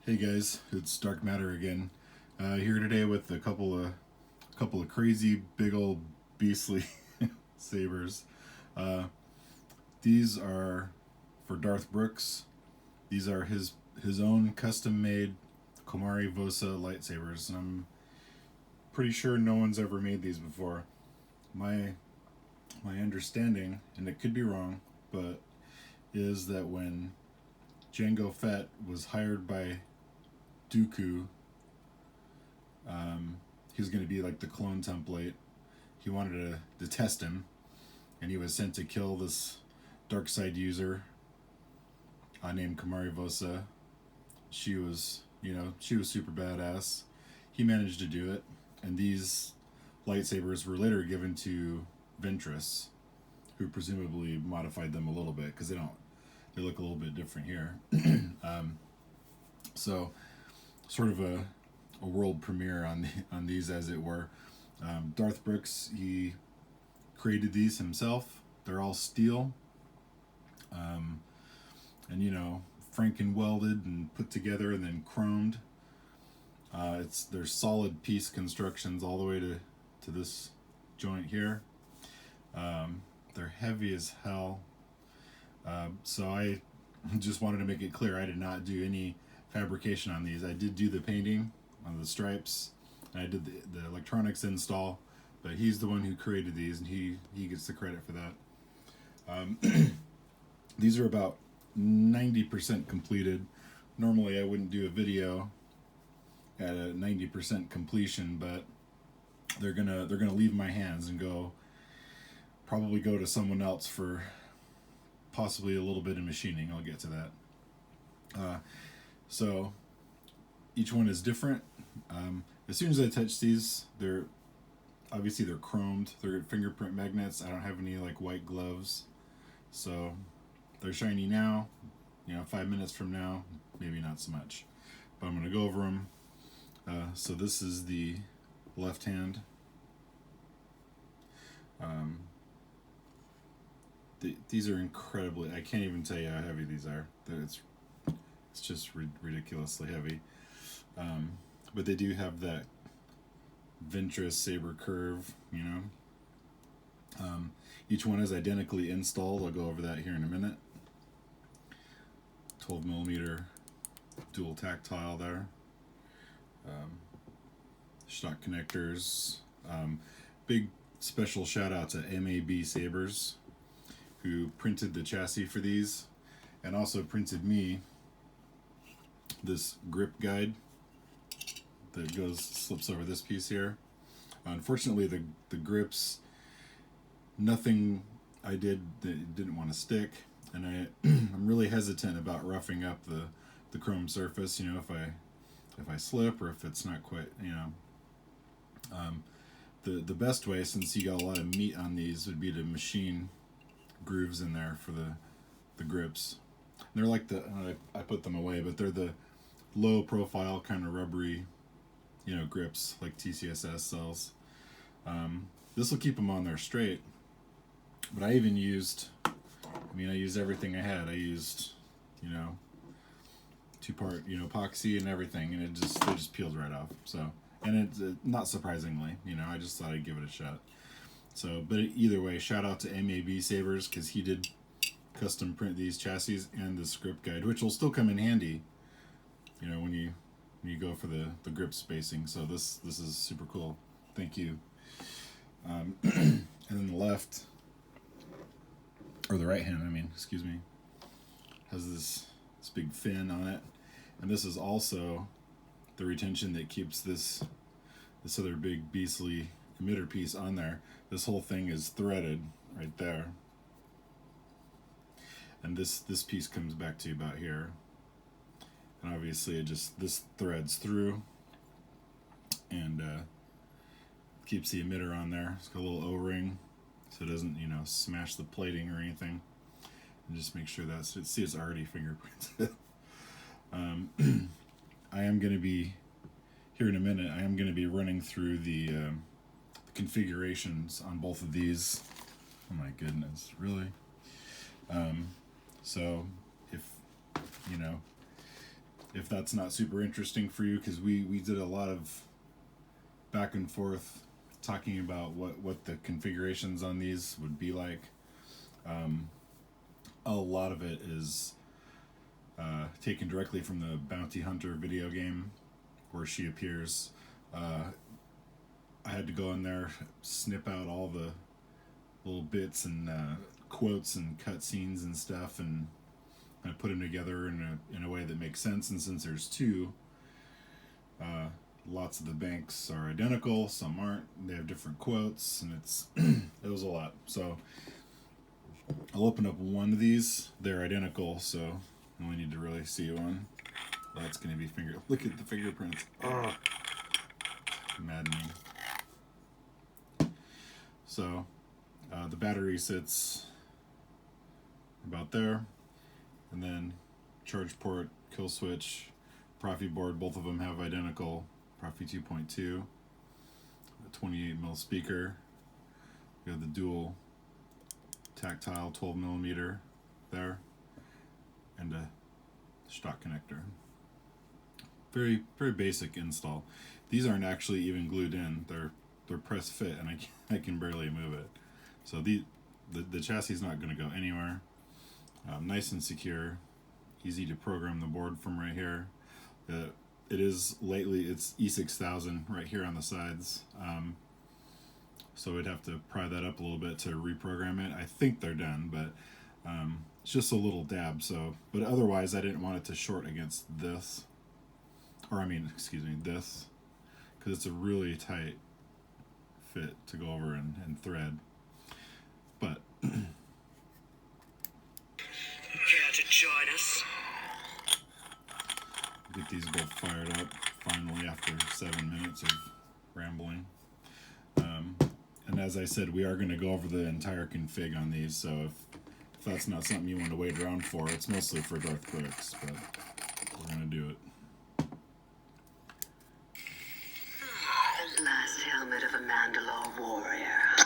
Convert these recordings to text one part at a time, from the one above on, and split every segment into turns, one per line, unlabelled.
Hey guys, it's Dark Matter again. Here today with a couple of crazy big old beastly sabers. Uh, these are for Darth Brooks. These are his own custom made Komari Vosa lightsabers, and I'm pretty sure no one's ever made these before. My understanding, and it could be wrong, but is that when Jango Fett was hired by Dooku, he was going to be like the clone template. He wanted to test him, and he was sent to kill this dark side user named Komari Vosa. She was super badass. He managed to do it, and these lightsabers were later given to Ventress, who presumably modified them a little bit because they look a little bit different here. So sort of a world premiere on these, as it were. Darth Brooks, he created these himself. They're all steel, and Franken welded and put together and then chromed. They're solid piece constructions all the way to this joint here. They're heavy as hell. So I just wanted to make it clear I did not do any fabrication on these. I did do the painting on the stripes, and I did the electronics install, but he's the one who created these, and he gets the credit for that. These are about 90% completed. Normally I wouldn't do a video at a 90% completion, but they're gonna leave my hands and probably go to someone else for possibly a little bit of machining. I'll get to that. So each one is different. As soon as I touch these, they're chromed. They're fingerprint magnets. I don't have any like white gloves, so they're shiny now. 5 minutes from now, maybe not so much. But I'm gonna go over them. So this is the left hand. These are incredibly. I can't even tell you how heavy these are. It's just ridiculously heavy. But they do have that Ventress saber curve, Each one is identically installed. I'll go over that here in a minute. 12 millimeter dual tactile there. Shtok connectors. Big special shout out to MAB Sabers, who printed the chassis for these and also printed me this grip guide that slips over this piece here. Unfortunately, the grips, nothing I did that didn't want to stick, and I'm really hesitant about roughing up the chrome surface. If I slip or if it's not quite, the best way, since you got a lot of meat on these, would be to machine grooves in there for the grips. And they're like I put them away, but they're the low profile kind of rubbery, grips like TCSS sells. This will keep them on there straight, but I even used, I used everything I had. I used, 2-part, epoxy and everything, and they just peeled right off. So, and it not surprisingly, I just thought I'd give it a shot. So, but either way, shout out to MAB Sabers, because he did custom print these chassis and the script guide, which will still come in handy, when you go for the grip spacing. So this is super cool. Thank you. And then the left, or the right hand, excuse me, has this big fin on it, and this is also the retention that keeps this other big beastly emitter piece on there. This whole thing is threaded right there, and this piece comes back to about here, and obviously this threads through and keeps the emitter on there. It's got a little O-ring so it doesn't smash the plating or anything, and just make sure it's already fingerprinted. I am going to be here in a minute. I am going to be running through the configurations on both of these. Oh my goodness, really? So if if that's not super interesting for you, because we did a lot of back and forth talking about what the configurations on these would be like. A lot of it is taken directly from the Bounty Hunter video game where she appears. I had to go in there, snip out all the little bits and quotes and cutscenes and stuff, and I put them together in a way that makes sense. And since there's two, lots of the banks are identical, some aren't. They have different quotes, and it was a lot. So I'll open up one of these. They're identical, so I only need to really see one. That's going to be Look at the fingerprints. Oh, maddening. So the battery sits about there, and then charge port, kill switch, Proffie board. Both of them have identical Proffie 2.2, a 28mm speaker. We have the dual tactile 12mm there, and a Shtok connector. Very, very basic install. These aren't actually even glued in. They're press fit, and I can barely move it. So the chassis is not going to go anywhere. Nice and secure, easy to program the board from right here. It is it's E6000 right here on the sides. So we'd have to pry that up a little bit to reprogram it. I think they're done, but it's just a little dab. So, but otherwise, I didn't want it to short against this, this, because it's a really tight fit to go over and thread. But
care to join us?
Get these both fired up finally after 7 minutes of rambling. And as I said, we are going to go over the entire config on these, so if that's not something you want to wait around for, it's mostly for Darth Brooks, but we're going to do it.
The last helmet of a Mandalore warrior.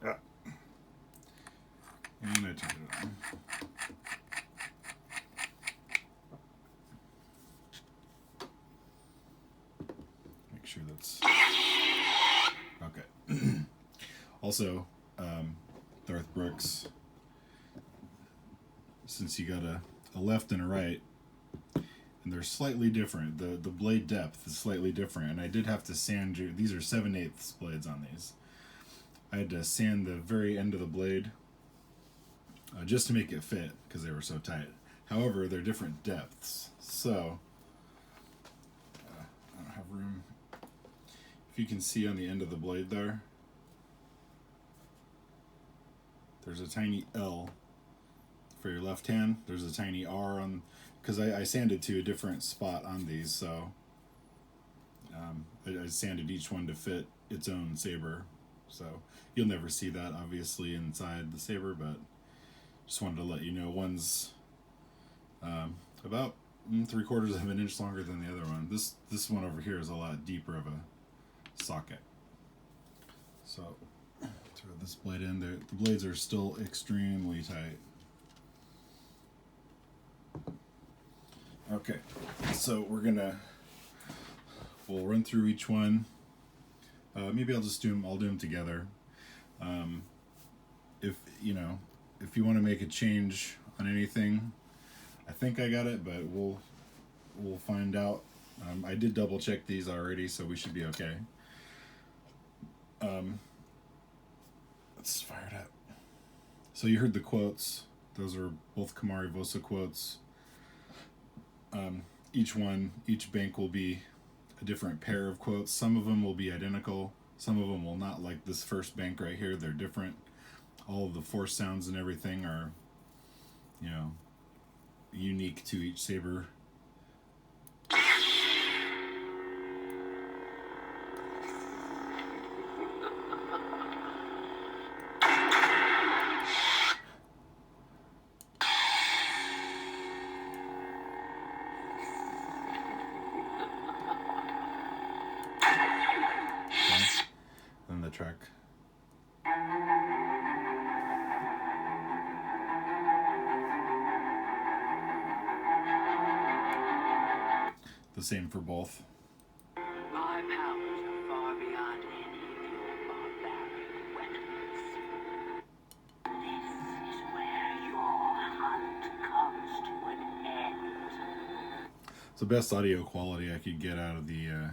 Yeah. And I turned it on. Make sure that's... Okay. Also, Darth Brooks, since you got a left and a right, and they're slightly different. The blade depth is slightly different, and I did have to sand these are 7/8 blades on these. I had to sand the very end of the blade just to make it fit because they were so tight. However, they're different depths, so I don't have room. If you can see on the end of the blade there's a tiny L for your left hand. There's a tiny R on, because I sanded to a different spot on these, so I sanded each one to fit its own saber. So you'll never see that obviously inside the saber, but just wanted to let you know one's about 3/4 of an inch longer than the other one. This one over here is a lot deeper of a socket. So throw this blade in there. The blades are still extremely tight. Okay, so we'll run through each one. Maybe I'll do them together. If you want to make a change on anything, I think I got it, but we'll find out. I did double check these already, so we should be okay. Let's fire it up. So you heard the quotes. Those are both Komari Vosa quotes. Each bank will be a different pair of quotes. Some of them will be identical. Some of them will not, like this first bank right here. They're different. All of the force sounds and everything are, unique to each saber. Then the track. the same for both.
My powers are far beyond any of your barbaric weapons. This is where your hunt comes to an end.
It's the best audio quality I could get out of the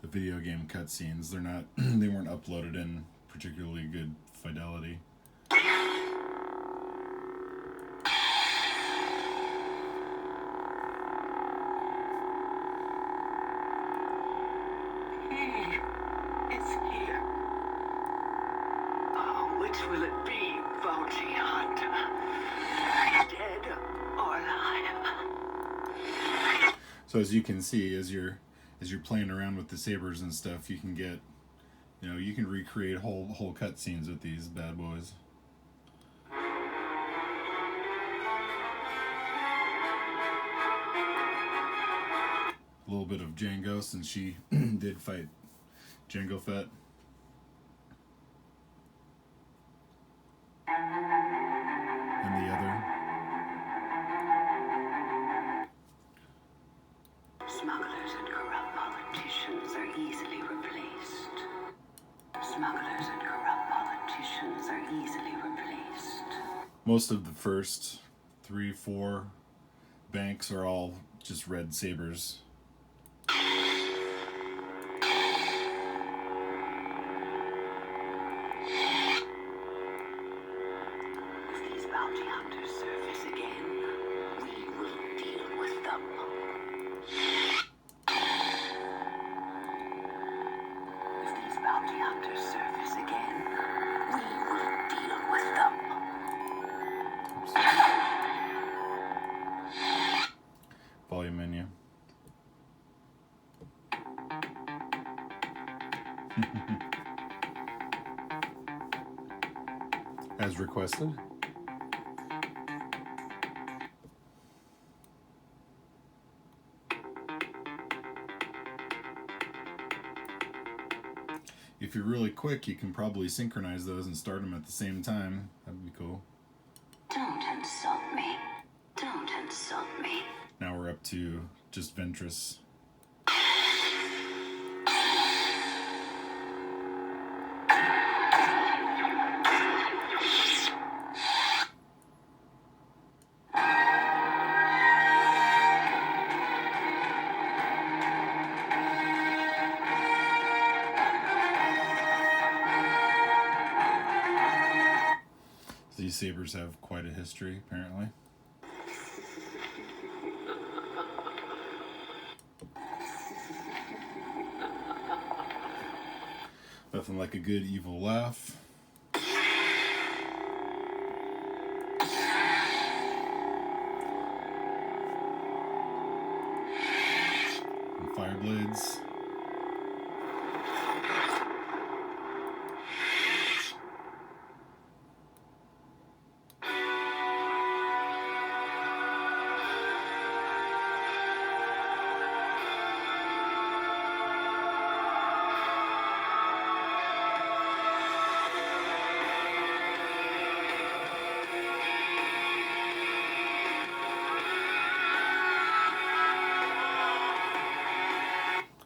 video game cutscenes. They're not they weren't uploaded in particularly good fidelity.
It's here. Oh, which will it be, bounty hunter? Dead or alive?
So as you can see, as you're playing around with the sabers and stuff, you can get, you can recreate whole cutscenes with these bad boys. A little bit of Django, since she did fight Jango Fett. And the other.
Smugglers and corrupt politicians are easily replaced. Smugglers and corrupt politicians are easily replaced.
Most of the first 3-4 banks are all just red sabers.
If these bounty hunters surface again, we will deal with them. If these bounty hunters surface again, we will deal with them.
Volume menu. As requested. If you're really quick, you can probably synchronize those and start them at the same time. That'd be cool.
Don't insult me. Don't insult me.
Now we're up to just Ventress. These sabers have quite a history, apparently. Nothing like a good evil laugh. And fire blades.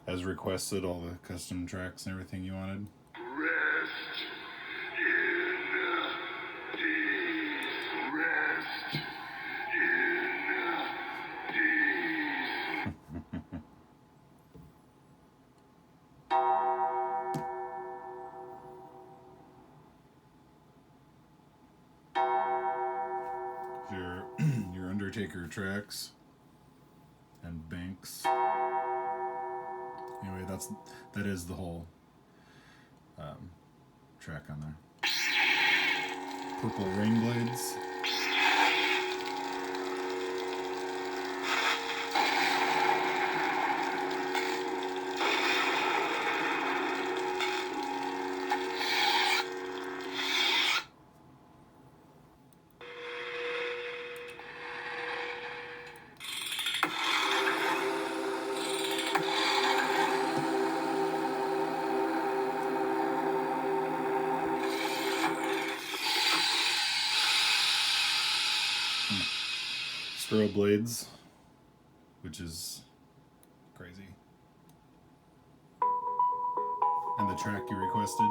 As requested, all the custom tracks and everything you wanted.
Rest in peace. Rest in peace.
Your Undertaker tracks and Banks. Anyway, that is the whole track on there. Purple Rain Blades. Squirrel Blades, which is crazy. And the track you requested.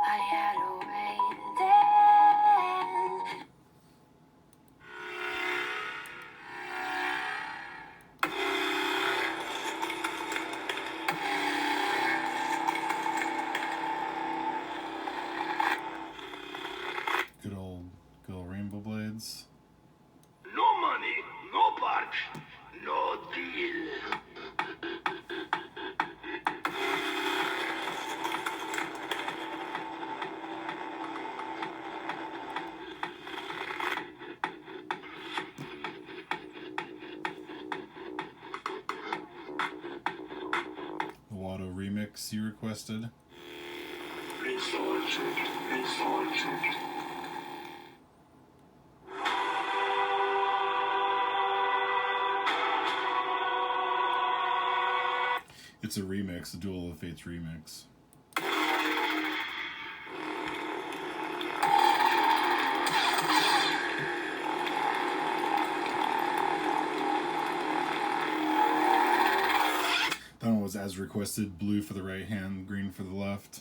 I had a way then.
Good old rainbow blades.
No money, no part, no deal.
The Watto remix you requested.
Resorted, resorted.
It's a remix, a Duel of Fates remix. That one was as requested, blue for the right hand, green for the left.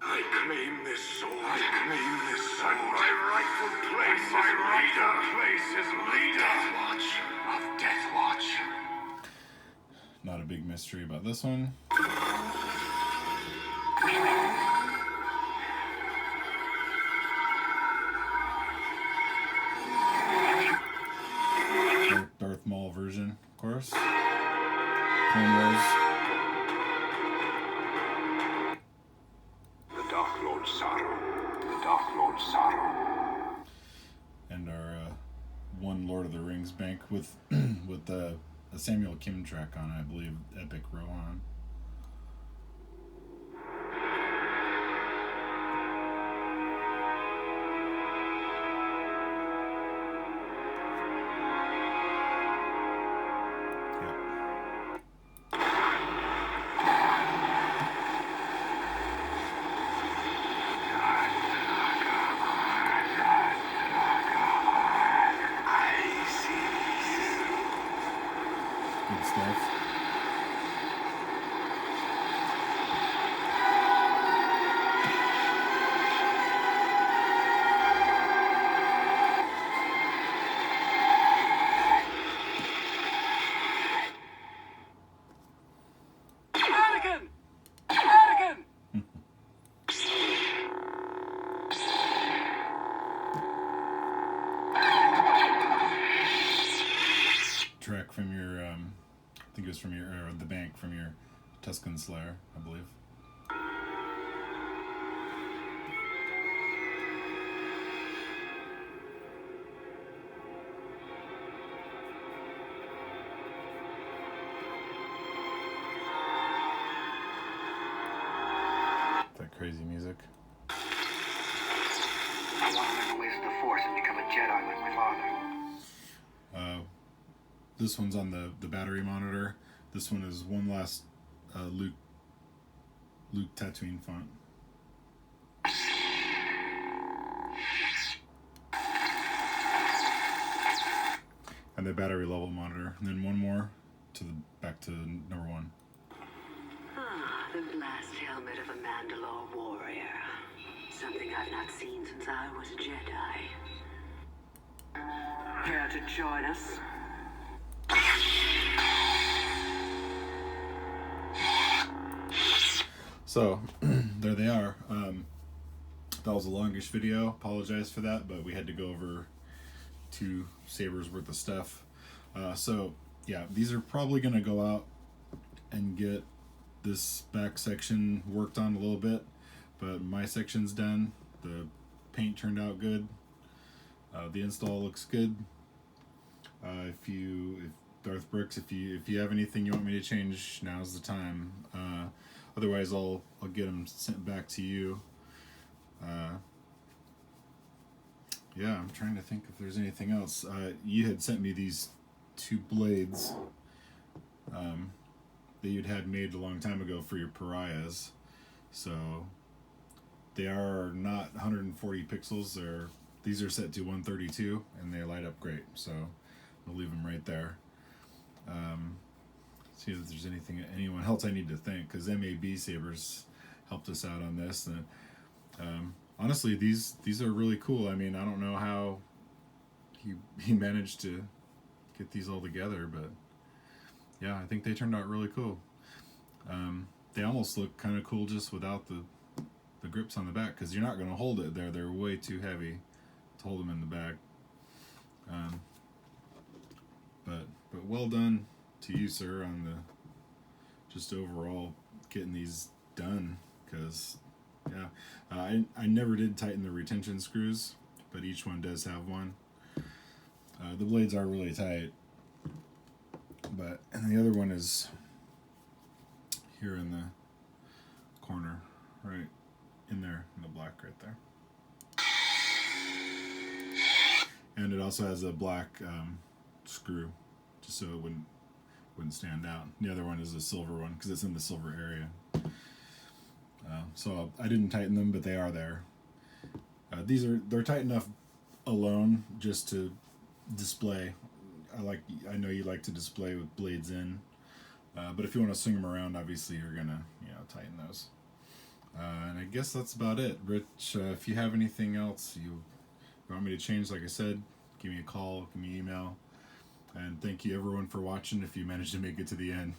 I claim this sword. I claim this sword. My rightful place. My rightful place is leader. Death Watch of Death Watch.
Not a big mystery about this one. Darth Maul version, of course. Clone Wars.
The Dark Lord Sorrow. The Dark Lord Sorrow.
And our one Lord of the Rings bank with with a Samuel Kim track on it, I believe, Epic Rohan. Good stuff.
Anakin! Anakin!
Track from your, I think it was from your, or the bank from your Tuscan Slayer, I believe. That crazy music.
I want to learn the ways of the Force and become a Jedi like my father.
This one's on the battery monitor. This one is one last Luke Tatooine font. And the battery level monitor. And then one more to the back to number one.
Ah, the blast helmet of a Mandalore warrior. Something I've not seen since I was a Jedi. Care to join us?
So, there they are. That was a longish video. Apologize for that, but we had to go over 2 sabers worth of stuff. So, yeah, these are probably going to go out and get this back section worked on a little bit, but my section's done. The paint turned out good. The install looks good. If Darth Brooks, if you have anything you want me to change, now's the time. Otherwise, I'll get them sent back to you. Yeah, I'm trying to think if there's anything else. You had sent me these 2 blades. that you'd had made a long time ago for your pariahs. So they are not 140 pixels. These are set to 132, and they light up great. So we'll leave them right there. See if there's anyone else I need to thank, because MAB Sabers helped us out on this. And honestly, these are really cool. I mean, I don't know how he managed to get these all together, but yeah, I think they turned out really cool. They almost look kind of cool just without the grips on the back, because you're not going to hold it there. They're way too heavy to hold them in the back. But well done to you, sir, on just overall getting these done, because yeah, I never did tighten the retention screws, but each one does have one. The blades are really tight, and the other one is here in the corner, right in there, in the black right there. And it also has a black screw, just so it wouldn't stand out. The other one is a silver one, because it's in the silver area. So I didn't tighten them, but they are there. They're tight enough alone just to display. I know you like to display with blades in, but if you want to swing them around, obviously you're gonna tighten those. And I guess that's about it. Rich, if you have anything else you want me to change, like I said, give me a call, give me an email. And thank you everyone for watching if you managed to make it to the end.